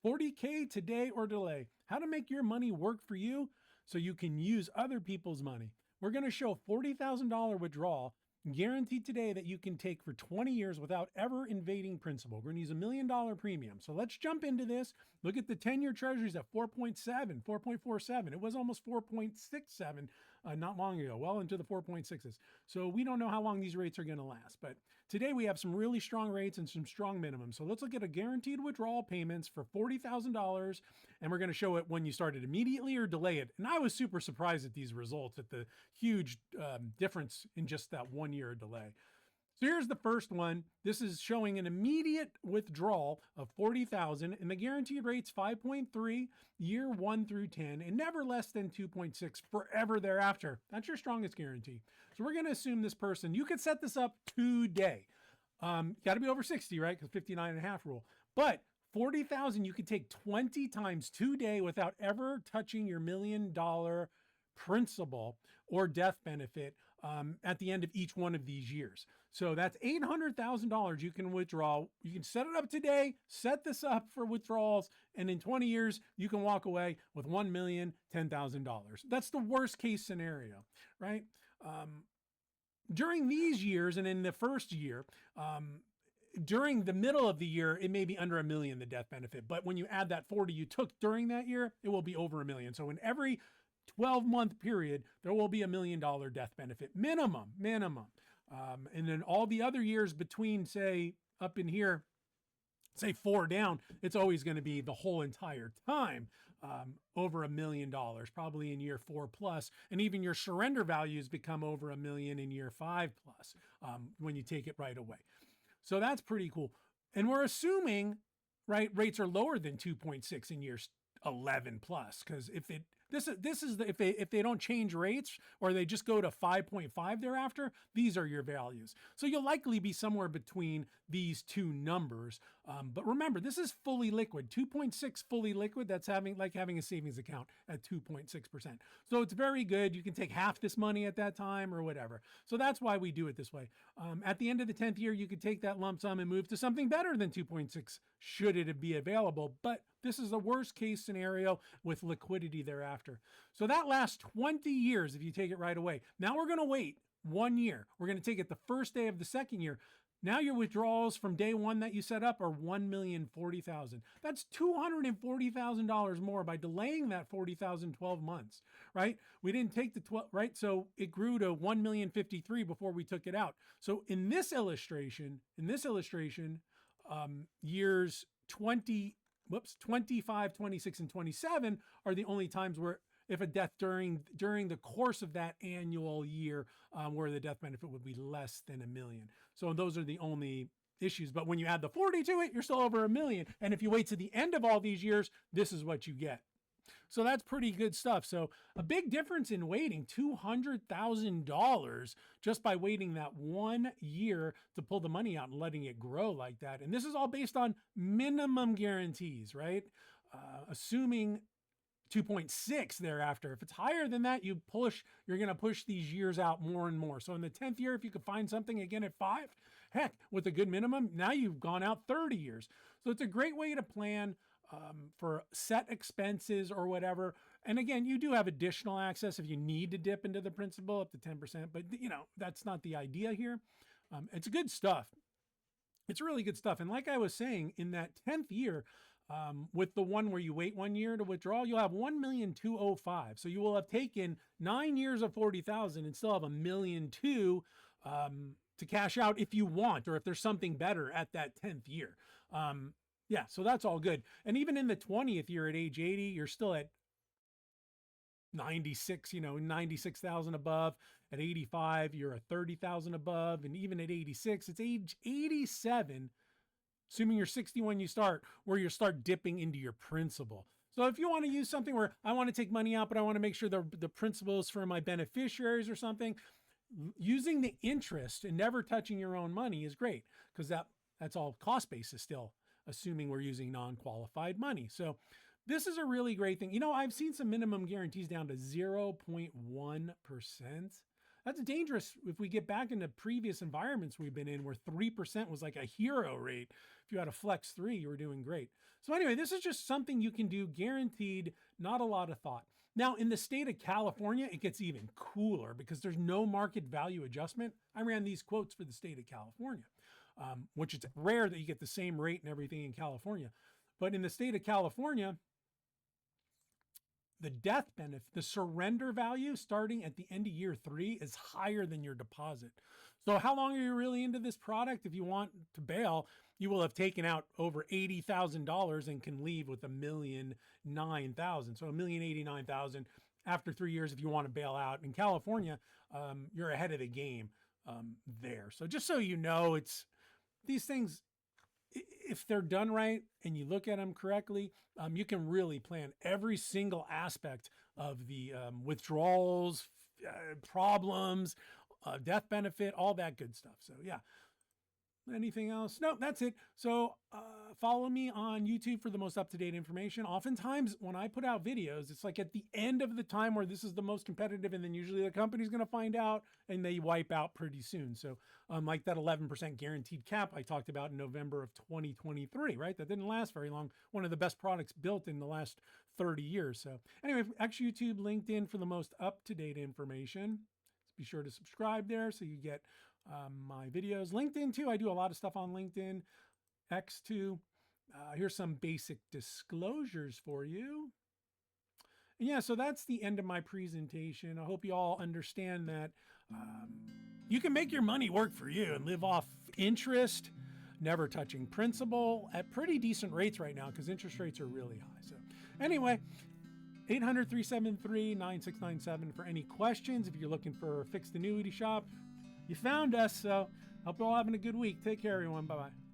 40K today or delay. How to make your money work for you so you can use other people's money. We're going to show $40,000 withdrawal guaranteed today that you can take for 20 years without ever invading principal. We're going to use $1 million premium. So let's jump into this. Look at the 10-year treasuries at 4.7, 4.47. It was almost 4.67 not long ago, well into the 4.6s. So we don't know how long these rates are going to last. But today we have some really strong rates and some strong minimums. So let's look at a guaranteed withdrawal payments for $40,000. And we're going to show it when you start it immediately or delay it. And I was super surprised at these results, at the huge difference in just that 1 year delay. So here's the first one. This is showing an immediate withdrawal of $40,000 and the guaranteed rate's 5.3 year 1 through 10 and never less than 2.6 forever thereafter. That's your strongest guarantee. So we're going to assume this person, you could set this up today. Got to be over 60, right? Because 59.5 rule. But 40,000, you could take 20 times today without ever touching your $1 million principal or death benefit at the end of each one of these years. So that's $800,000 you can withdraw. You can set it up today, set this up for withdrawals, and in 20 years, you can walk away with $1,010,000. That's the worst case scenario, right? During these years and in the first year, during the middle of the year, it may be under $1 million, the death benefit. But when you add that 40 you took during that year, it will be over $1 million. So in every 12-month period, there will be $1 million death benefit minimum. And then all the other years between, say, up in here, say 4 down, it's always going to be the whole entire time over $1 million, probably in year 4 plus. And even your surrender values become over $1 million in year 5 plus when you take it right away. So that's pretty cool. And we're assuming, right, rates are lower than 2.6 in years 11 plus, because if they don't change rates or they just go to 5.5 thereafter, these are your values. So you'll likely be somewhere between these two numbers. But remember, this is fully liquid. 2.6 fully liquid. That's like having a savings account at 2.6%. So it's very good. You can take half this money at that time or whatever. So that's why we do it this way. At the end of the 10th year, you could take that lump sum and move to something better than 2.6 should it be available. But this is the worst case scenario with liquidity thereafter. So that lasts 20 years if you take it right away. Now we're going to wait 1 year. We're going to take it the first day of the second year. Now your withdrawals from day one that you set up are $1,040,000. That's $240,000 more by delaying that 40,000 12 months, right? We didn't take the 12, right? So it grew to 1,053,000 before we took it out. So in this illustration, years 25, 26, and 27 are the only times where if a death during the course of that annual year where the death benefit would be less than $1 million. So those are the only issues. But when you add the 40 to it, you're still over $1 million. And if you wait to the end of all these years, this is what you get. So that's pretty good stuff. So a big difference in waiting, $200,000 just by waiting that 1 year to pull the money out and letting it grow like that. And this is all based on minimum guarantees, right? Assuming 2.6 thereafter. If it's higher than that, you're going to push these years out more and more. So in the 10th year, if you could find something again at 5, heck, with a good minimum, now you've gone out 30 years. So it's a great way to plan for set expenses or whatever. And again, you do have additional access if you need to dip into the principal up to 10%, but that's not the idea here. It's good stuff. It's really good stuff. And like I was saying, in that 10th year, with the one where you wait 1 year to withdraw, you'll have 1,205,000. So you will have taken 9 years of 40,000 and still have 1,200,000 to cash out if you want, or if there's something better at that 10th year. Yeah, so that's all good. And even in the 20th year at age 80, you're still at 96, 96,000 above. At 85, you're at 30,000 above. And even at 86, it's age 87, assuming you're 60 when you start, where you start dipping into your principal. So if you want to use something where I want to take money out, but I want to make sure the principal is for my beneficiaries or something, using the interest and never touching your own money is great, because that's all cost basis still, assuming we're using non-qualified money. So this is a really great thing. I've seen some minimum guarantees down to 0.1%. That's dangerous if we get back into previous environments we've been in where 3% was like a hero rate. If you had a flex 3, you were doing great. So anyway, this is just something you can do guaranteed, not a lot of thought. Now, in the state of California, it gets even cooler because there's no market value adjustment. I ran these quotes for the state of California, which is rare that you get the same rate and everything in California. But in the state of California, the death benefit, the surrender value starting at the end of year 3 is higher than your deposit. So how long are you really into this product? If you want to bail, you will have taken out over $80,000 and can leave with $1,009,000. So $1,089,000 after 3 years if you want to bail out. In California, you're ahead of the game there. So just so you know, it's these things, if they're done right and you look at them correctly, you can really plan every single aspect of the withdrawals, problems, death benefit, all that good stuff. So yeah. Anything else? No, that's it. So follow me on YouTube for the most up-to-date information. Oftentimes when I put out videos, it's like at the end of the time where this is the most competitive, and then usually the company's going to find out and they wipe out pretty soon. So like that 11% guaranteed cap I talked about in November of 2023, right? That didn't last very long. One of the best products built in the last 30 years. So anyway, X YouTube, LinkedIn for the most up-to-date information. Be sure to subscribe there so you get my videos. LinkedIn too, I do a lot of stuff on LinkedIn. X too. Here's some basic disclosures for you. And yeah, so that's the end of my presentation. I hope you all understand that you can make your money work for you and live off interest, never touching principal at pretty decent rates right now because interest rates are really high. So anyway, 800-373-9697 for any questions. If you're looking for a fixed annuity shop, you found us. So hope you're all having a good week. Take care, everyone. Bye-bye.